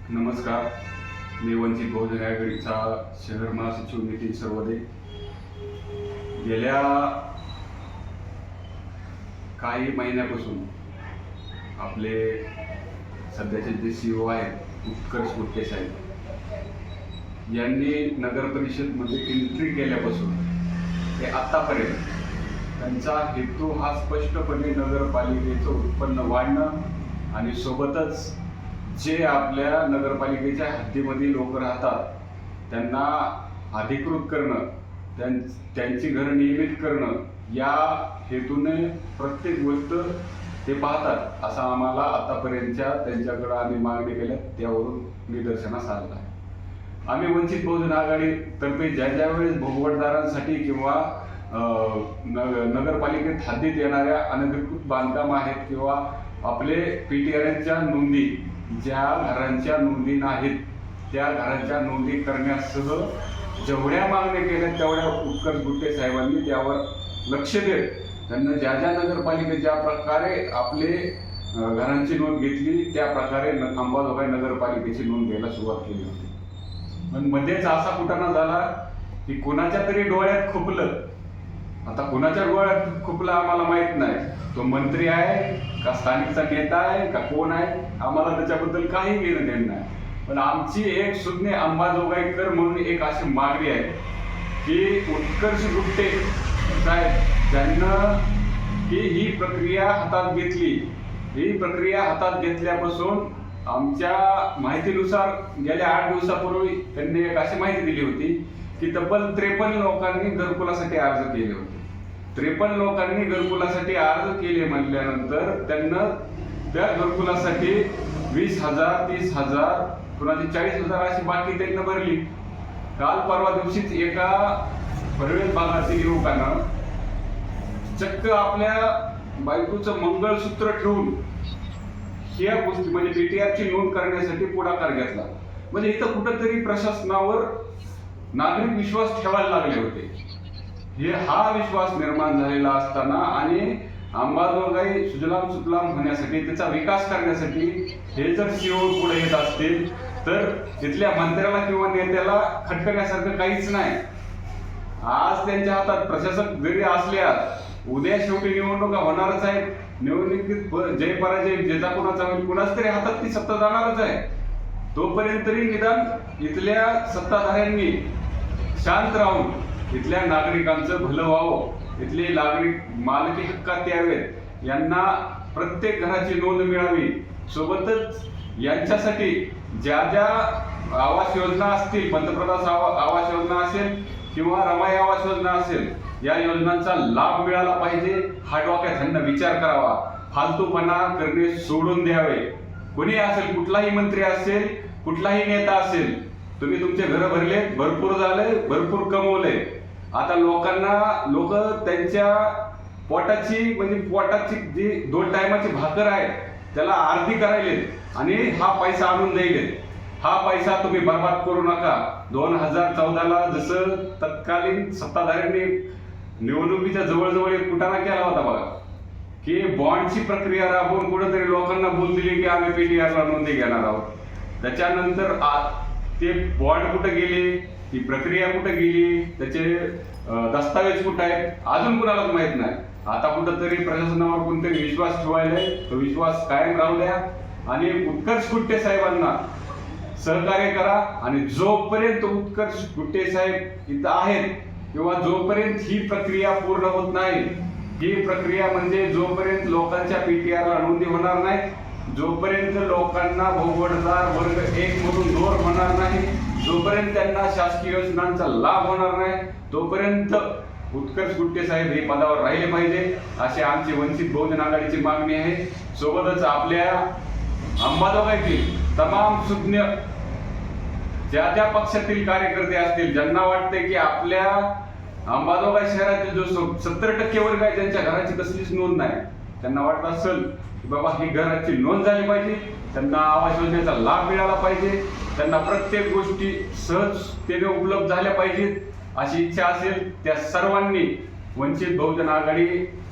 नमस्कार. मी वंचित बहुजन आघाडीचा शहर महासचिव नितीन सरवदे. गेल्या काही महिन्यापासून आपले सध्याचे जे CEO आहेत उत्कर्ष गुट्टे साहेब यांनी नगर परिषदमध्ये एंट्री केल्यापासून ते आत्तापर्यंत त्यांचा हेतू हा स्पष्टपणे नगरपालिकेचं उत्पन्न वाढणं आणि सोबतच जे आपल्या नगरपालिकेच्या हद्दीमध्ये लोक राहतात त्यांना अधिकृत करणं, त्यांची घरं नियमित करणं या हेतूने प्रत्येक गोष्ट ते पाहतात असं आम्हाला आतापर्यंतच्या त्यांच्याकडं आम्ही मागणी केल्या त्यावरून निदर्शनास आलेलं आहे. आम्ही वंचित बहुजन आघाडीतर्फे ज्या वेळेस भोगवटदारांसाठी किंवा नगरपालिकेत हद्दीत येणाऱ्या अनधिकृत बांधकाम आहेत किंवा आपले PTRNच्या नोंदी ज्या घरांच्या नोंदी नाहीत त्या घरांच्या नोंदी करण्यासह जेवढ्या मागण्या केल्या तेवढ्या उत्कर्ष गुट्टे साहेबांनी त्यावर लक्ष देत त्यांना ज्या नगरपालिकेत ज्या प्रकारे आपले घरांची नोंद घेतली त्या प्रकारे अंबाजोगाई नगरपालिकेची नोंद घ्यायला सुरुवात केली होती. पण मध्येच असा कुटाणा झाला की कोणाच्या तरी डोळ्यात खुपलं. आता कोणाच्या डोळ्यात खुपलं आम्हाला माहित नाही. तो मंत्री आहे का स्थानिकचा नेता आहे का कोण आहे आम्हाला त्याच्याबद्दल काही घेणं देणं नाही. पण आमची एक सुज्ञ अंबाजोगाईकर म्हणून एक अशी मागणी आहे की उत्कर्ष गुट्टे साहेब ज्यांना की ही प्रक्रिया हातात घेतली, ही प्रक्रिया हातात घेतल्यापासून आमच्या माहितीनुसार गेल्या 8 दिवसापूर्वी त्यांनी एक अशी माहिती दिली होती की तब्बल 53 लोकांनी घरकुलासाठी अर्ज केले होते. 53 लोकांनी घरकुलासाठी अर्ज केले म्हटल्यानंतर त्यांना त्या घरकुलासाठी 20,000, 30,000, कुणाची 40,000 अशी बाकी त्यांना भरली. काल परवा दिवशीच एका पनवेल भागातील युवकानं चक्क आपल्या बायकोचं मंगळसूत्र ठेवून ह्या गोष्टी म्हणजे PTRची नोंद करण्यासाठी पुढाकार घेतला. म्हणजे इथं कुठंतरी प्रशासनावर नागरिक विश्वास ठेवायला लागले होते. हा विश्वास निर्माण झालेला असताना आणि अंबाजोगाई सुजलाम सुफलाम होण्यासाठी त्याचा विकास करण्यासाठी हे जर CEO पुढे येत असतील तर तिथल्या मंत्र्याला किंवा नेत्याला खटकण्यासारखं काहीच नाही. आज त्यांच्या हातात प्रशासक जरी असल्यास उद्या शेवटी निवडणुका होणारच आहेत. निवडणुकीत जय पराजय ज्याचा कोणाचा होईल कुणाच तरी हातात ती सत्ता जाणारच आहे. तोपर्यंत तरी निदान इथल्या सत्ताधाऱ्यांनी शांत राहून इथल्या नागरिकांचं भलं व्हावं, इथले नागरिक मालकी हक्कात यावेत, यांना प्रत्येक घराची नोंद मिळावी. सोबतच यांच्यासाठी ज्या आवास योजना असतील, पंतप्रधान आवास योजना असेल किंवा रमाई आवास योजना असेल, या योजनांचा लाभ मिळाला पाहिजे. हा डोक्यात त्यांना विचार करावा. फालतूपणा करणे सोडून द्यावे. कोणी असेल, कुठलाही मंत्री असेल, कुठलाही नेता असेल, तुम्ही तुमचे घर भरले, भरपूर झाले, भरपूर कमवले. आता लोक त्यांच्या पोटाची जी 2 टायमाची भाकर आहे त्याला अर्धी करायले आणि हा पैसा आणून द्यायले. हा पैसा तुम्ही बर्बाद करू नका. 2014ला जसं तत्कालीन सत्ताधाऱ्यांनी निवडणुकीच्या जवळ एक कुटाणा केला होता बघा की बॉन्डची प्रक्रिया राबवून कुठेतरी लोकांना बोल दिली की आम्ही PTRला नोंदी घेणार आहोत. त्याच्यानंतर ते बॉन्ड कुठे गेले, ती प्रक्रिया कुठे गेली, त्याचे दस्तावेज कुठे आहेत अजून कुणालाच माहित नाही. आता कुठंतरी प्रशासनावर कोणतरी विश्वास ठेवायलाय. तो विश्वास कायम राहू द्या आणि उत्कर्ष गुट्टे साहेबांना सहकार्य करा. आणि जोपर्यंत उत्कर्ष गुट्टे साहेब इथं आहेत किंवा जोपर्यंत ही प्रक्रिया पूर्ण होत नाही, ही प्रक्रिया म्हणजे जोपर्यंत लोकांच्या PTRला नोंदी होणार नाही, जोपर्यंत लोकांना भोगवटदार वर्ग 1 मधून दूर होणार नाही, जोपर्यंत त्यांना शासकीय योजनांचा लाभ होणार नाही, तोपर्यंत उत्कर्ष गुट्टे साहेब हे पदावर राहिले पाहिजे अशी आमची वंचित बहुजन आघाडीची मागणी आहे. सोबतच आपल्या अंबाजोगाईतील तमाम सुज्ञ ज्या पक्षातील कार्यकर्ते असतील ज्यांना वाटते की आपल्या अंबाजोगाई शहरातील जो 70% वर्ग आहे ज्यांच्या घराची कसलीच नोंद नाही, त्यांना वाटत असेल की बाबा ही घराची नोंद झाली पाहिजे, त्यांना आवास योजनेचा लाभ मिळाला पाहिजे, त्यांना प्रत्येक गोष्टी सहजतेने उपलब्ध झाल्या पाहिजेत अशी इच्छा असेल, त्या सर्वांनी वंचित बहुजन आघाडी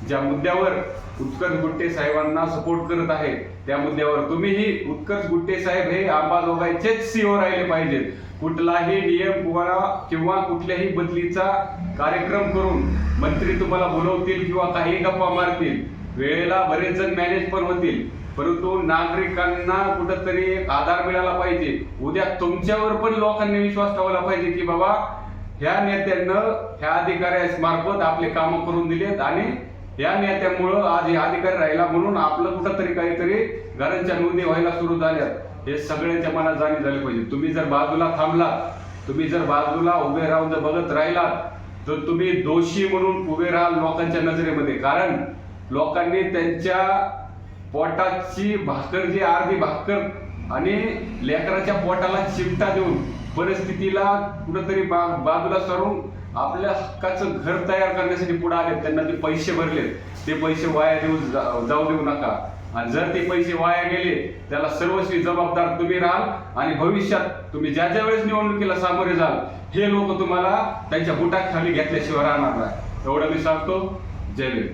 ज्या मुद्द्यावर उत्कर्ष गुट्टे साहेबांना सपोर्ट करत आहे त्या मुद्द्यावर तुम्हीही उत्कर्ष गुट्टे साहेब हे अंबाजोगाईचेच सीओ राहिले पाहिजेत. कुठलाही नियम किंवा कुठल्याही बदलीचा कार्यक्रम करून मंत्री तुम्हाला बोलवतील किंवा काही गप्पा मारतील, वेळेला बरेच जण मॅनेज पण होतील, परंतु नागरिकांना कुठंतरी एक आधार मिळाला पाहिजे. उद्या तुमच्यावर पण लोकांनी विश्वास ठेवला पाहिजे की बाबा ह्या नेत्यांनं ह्या अधिकाऱ्यामार्फत आपले कामं करून दिलेत आणि या नेत्यामुळं आज हे अधिकारी राहिला म्हणून आपलं कुठंतरी काहीतरी घरांच्या नोंदी व्हायला सुरू झाल्यात. हे सगळ्यांच्या मनात जाणीव झाली पाहिजे. तुम्ही जर बाजूला थांबलात, तुम्ही जर बाजूला उभे राहून जर बघत राहिलात तर तुम्ही दोषी म्हणून उभे राहाल लोकांच्या नजरेमध्ये. कारण लोकांनी त्यांच्या पोटाची भाकर जी अर्धी भाकर आणि लेकराच्या पोटाला चिमटा देऊन परिस्थितीला कुठंतरी बाजूला सरून आपल्या हक्काचं घर तयार करण्यासाठी पुढे आले. त्यांना ते पैसे भरले, ते पैसे वाया जाऊ देऊ नका. आणि जर ते पैसे वाया गेले त्याला सर्वस्वी जबाबदार तुम्ही राहाल आणि भविष्यात तुम्ही ज्या ज्या वेळेस निवडणुकीला सामोरे जाल हे लोक तुम्हाला त्यांच्या बुटाखाली घेतल्याशिवाय राहणार नाही. एवढं मी सांगतो. जय भीम.